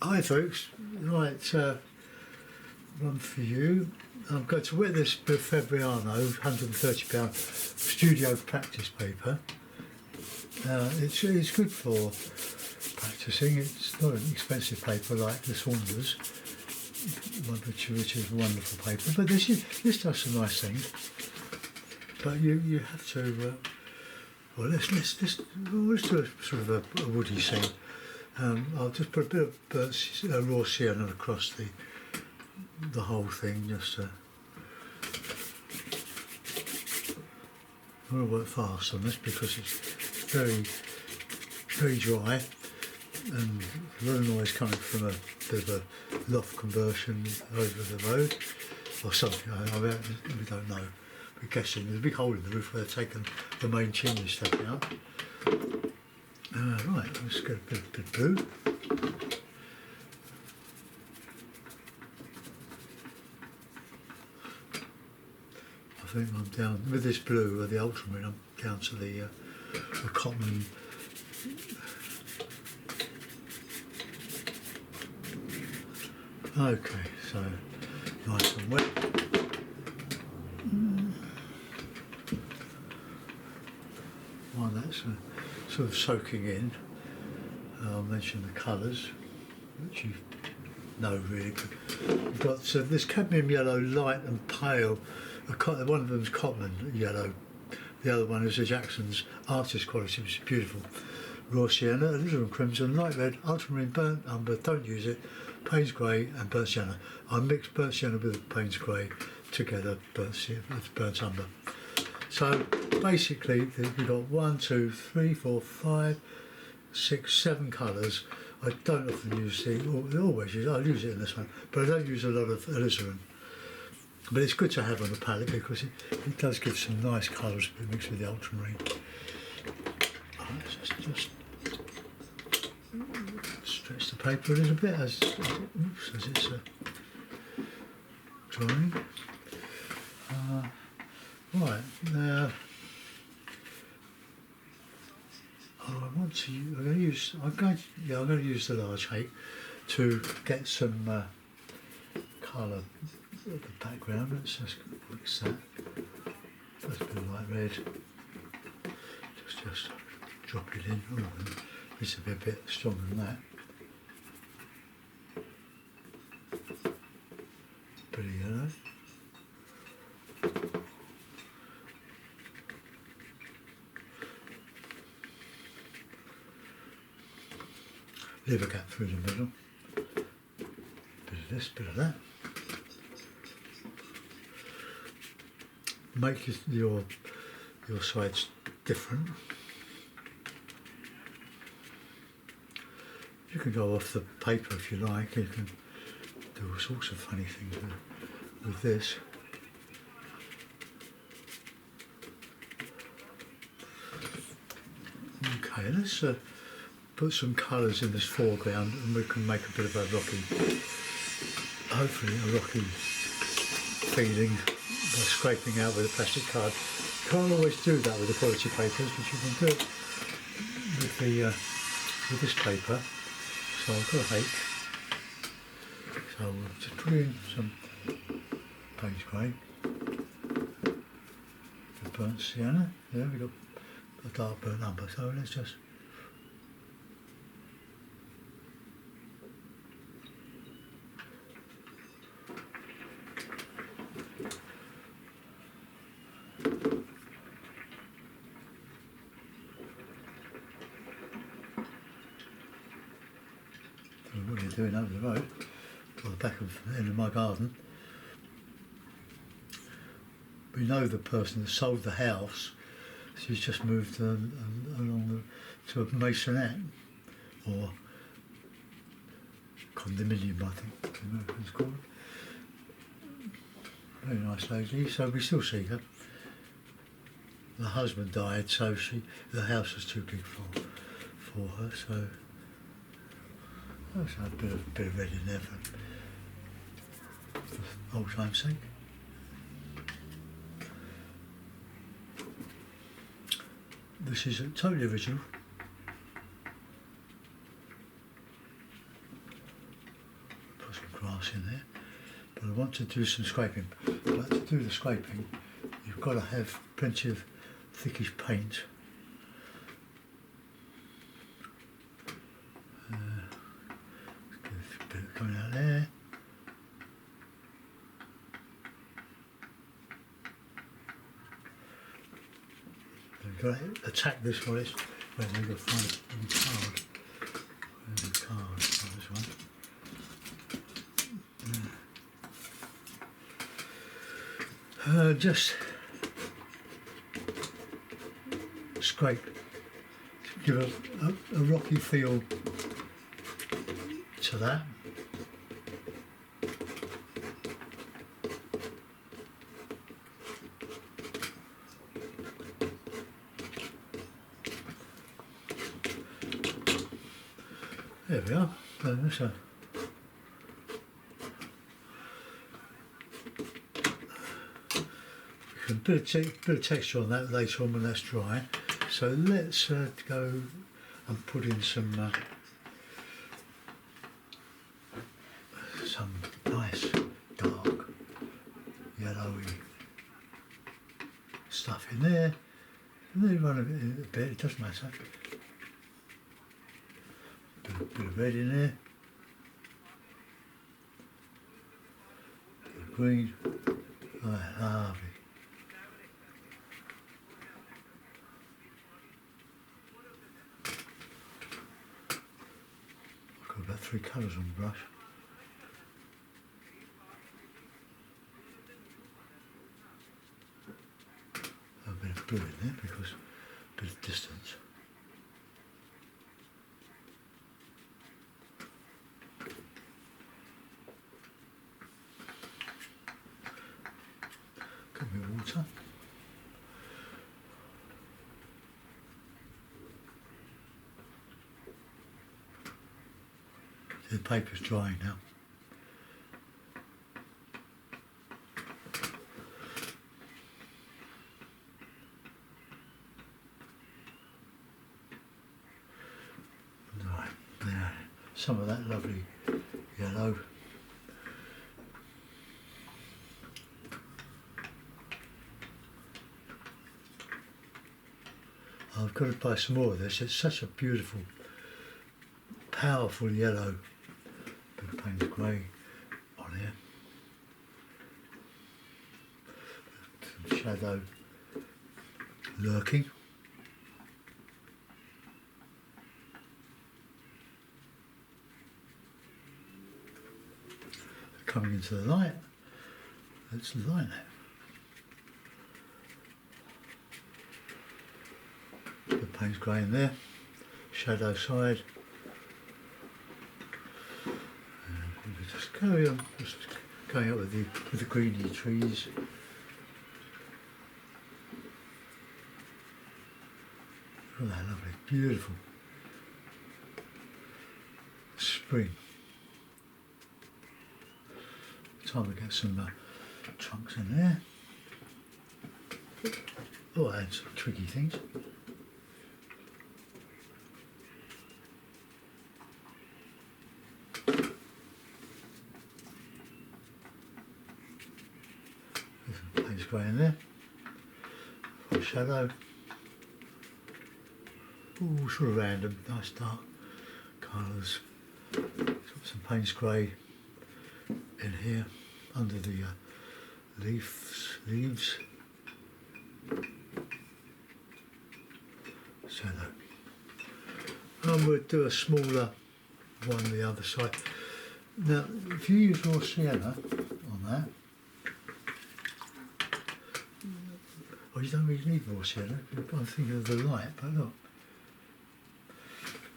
Hi folks, right, one for you. I'm going to wear this Fabriano £130 studio practice paper. It's good for practicing. It's not an expensive paper like the Saunders, which is a wonderful paper, but this does some nice things. But you have to, well, let's do a sort of a woody scene. I'll just put a bit of raw sienna across the whole thing. Just I'm going to work fast on this because it's very dry and a lot of noise coming from a bit of a loft conversion over the road or something. We don't know. We're guessing there's a big hole in the roof where they've taken the main chimney stack out. Right, let's get a bit of blue. I think I'm down with this blue, the ultramarine. I'm down to the cotton. Okay, so nice and wet. While that's sort of soaking in, I'll mention the colours, which you know really. We've got this cadmium yellow, light and pale. One of them's Cotman yellow. The other one is a Jackson's artist quality, which is beautiful. Raw sienna, alizarin crimson, light red, ultramarine, burnt umber. Don't use it. Payne's grey and burnt sienna. I mixed burnt sienna with Payne's grey together. Burnt umber. So basically, we've got 1, 2, 3, 4, 5, 6, 7 colours. I don't often use I'll use it in this one, but I don't use a lot of alizarin. But it's good to have on the palette because it does give some nice colours mixed with the ultramarine. Let's just stretch the paper a little bit as it's drying. Right, now I'm going to use the large hake to get some colour of the background. Let's just mix that. That's a bit of light red. Just drop it in. Oh, this will be a bit stronger than that. Bit of yellow. Leave a gap through the middle. Bit of this, bit of that. Make your sides different. You can go off the paper if you like. You can do all sorts of funny things with this. Okay, let's put some colours in this foreground and we can make a bit of a hopefully a rocky feeling by scraping out with a plastic card. You can't always do that with the quality papers, but you can do it with this paper. So I've got a hake. So we'll just put in some Payne's grey, the burnt sienna. There we've got a dark burnt umber. So let's just what you're doing over the road, or the back of the end of my garden. We know the person that sold the house. She's just moved along to a masonette or condominium, I think it's called. Very nice lady. So we still see her. The husband died, so the house was too big for her. So. There's a bit of red in there for old time's sake. This is totally original. put some grass in there, but I want to do some scraping. But to do the scraping, you've got to have plenty of thickish paint. Get a bit coming out there. You've got to attack this one. Where they've got to find the card. Where's the card? Oh, this one. Just scrape, give a rocky feel to that. There we are. There's a bit of texture on that later on when that's dry. So let's go and put in some nice dark yellowy stuff in there. And then run a bit, it doesn't matter. Bit of red in there. Bit of green. Oh, lovely. I've got about 3 colours on the brush. A bit of blue in there because a bit of distance. Got me water. The paper's drying now. Right, now some of that lovely yellow. I've got to buy some more of this. It's such a beautiful, powerful yellow. Bit of Payne's grey on here. Some shadow lurking. Coming into the light. Let's light that. The Payne's grey in there, shadow side. And we just carry on, just going up with the greeny trees. Oh, that lovely, beautiful spring. Time to get some trunks in there. Oh, I had some tricky things. Payne's grey in there. For shadow. Ooh, sort of random, nice dark colours. Got some Payne's grey in here under the leaves. Shadow. And we'll do a smaller one the other side. Now, if you use raw sienna on that, well, you don't really need raw sienna. I'm thinking of the light, but look.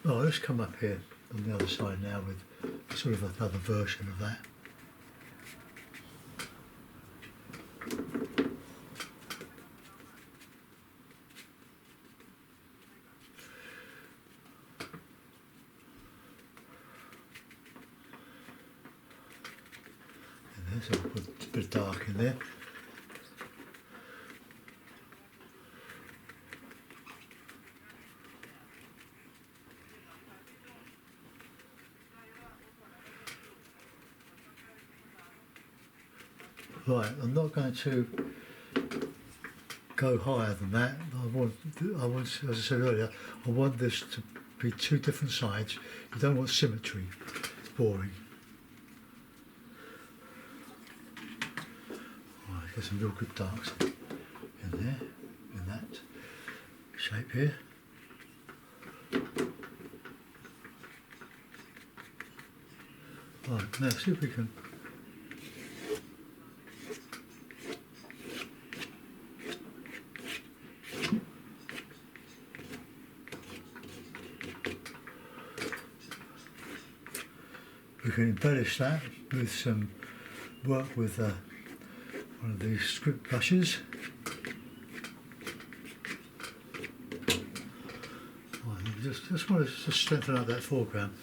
Oh, let's come up here on the other side now with sort of another version of that. So I'll put a bit of dark in there. Right, I'm not going to go higher than that. I want, as I said earlier, I want this to be two different sides. You don't want symmetry. It's boring. Right, get some real good darks in there, in that shape here. Right, now see if we can. We can embellish that with some work with one of these script brushes. Just want to just strengthen up that foreground,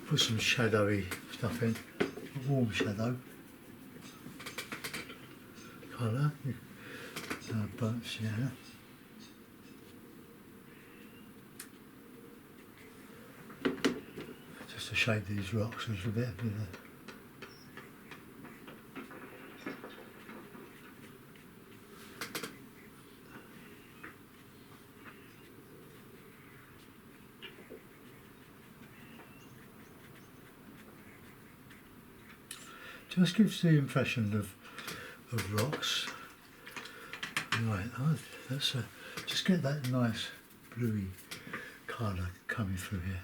put some shadowy stuff in, a warm shadow colour, burnt sienna. Just to shape these rocks a little bit. Just gives the impression of rocks. Right, let's just get that nice bluey colour coming through here.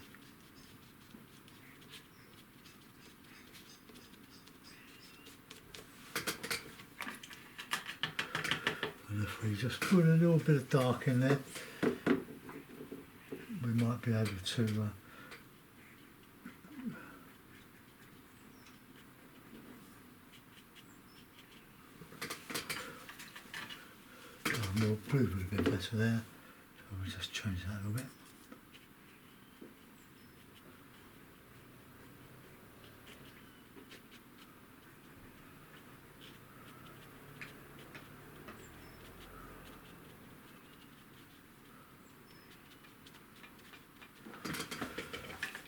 And if we just put a little bit of dark in there, we might be able to more blue would have been better there, so we'll just change that a little bit.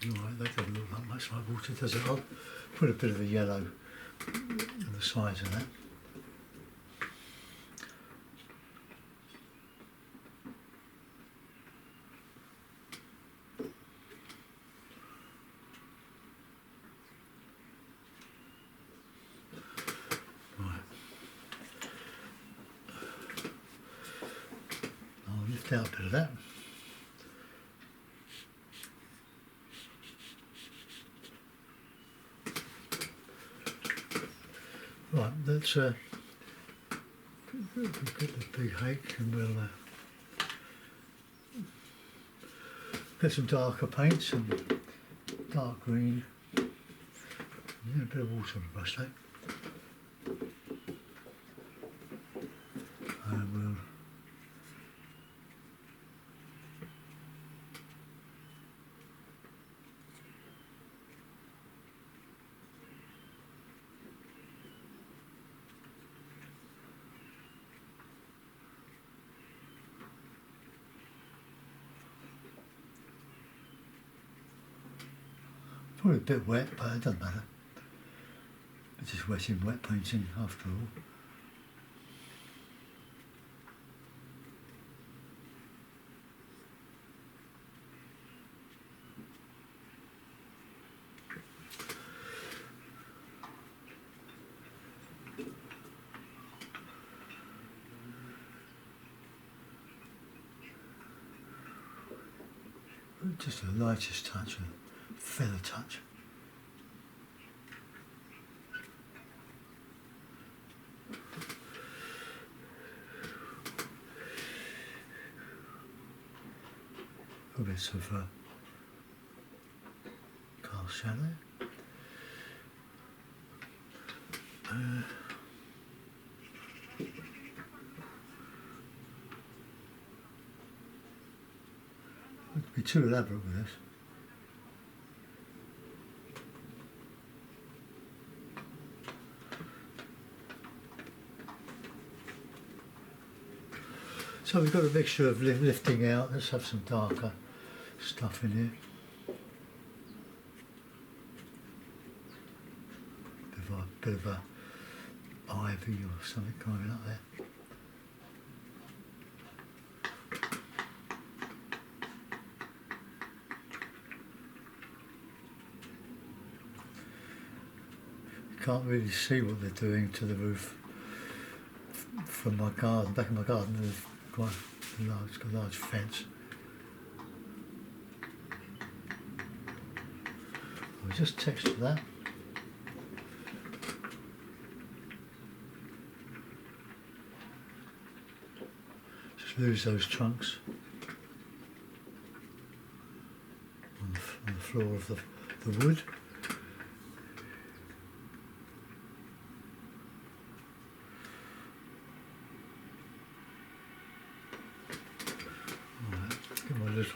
Alright, that doesn't look like much like water, does it? I'll put a bit of a yellow on the sides of that. Lift out a bit of that. Right, let's get the big H and we'll get some darker paints, some dark green, and a bit of water on the brush there. And we'll probably a bit wet, but it doesn't matter. It's just wet in wet painting after all. Just the lightest touch, a feather touch. A bit of cast shadow. Wouldn't be too elaborate with this. So we've got a mixture of lifting out. Let's have some darker stuff in here. Bit of a ivy or something going up there. Can't really see what they're doing to the roof from my garden. Back in my garden there's quite a large fence. I'll just texture that. Just lose those trunks on the floor of the wood.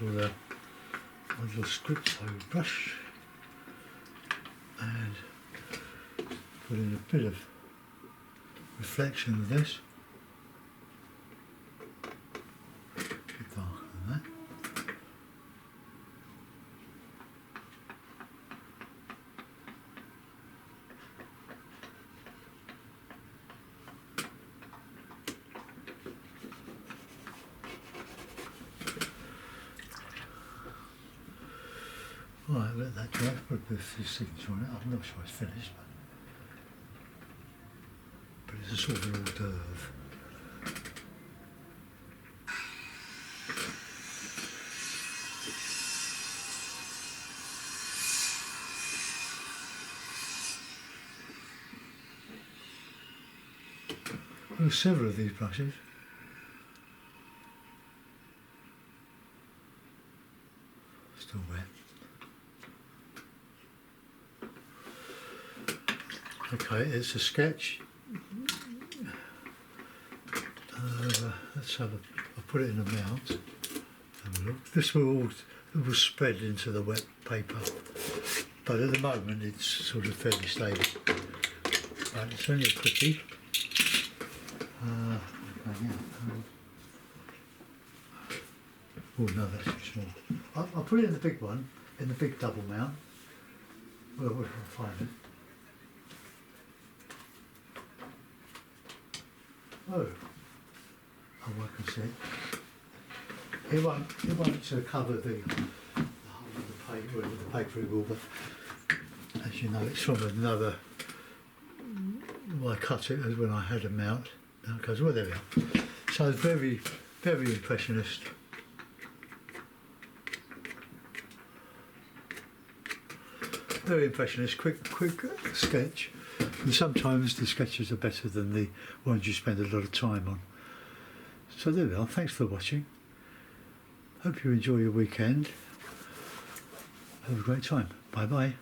My little scripto brush and put in a bit of reflection of this. A bit darker than that. Right, let that dry, put a few signature on it. I'm not sure it's finished, but it's a sort of an hors d'oeuvre. There are several of these brushes. Still wet. Okay, it's a sketch. Let's have I'll put it in a mount. Have a look. This will spread into the wet paper, but at the moment it's sort of fairly stable. Right, it's only a quickie. Oh no, that's too small. I'll put it in the big one, in the big double mount. Well, we'll find it. Oh, I can see it. It won't cover the whole of the paper, with the paper it will, but as you know, it's from another. Well, I cut it as when I had a mount. Now it goes, well, there we are. So it's very, very impressionist. Very impressionist, quick sketch. And sometimes the sketches are better than the ones you spend a lot of time on. So there we are, thanks for watching. Hope you enjoy your weekend. Have a great time. Bye bye.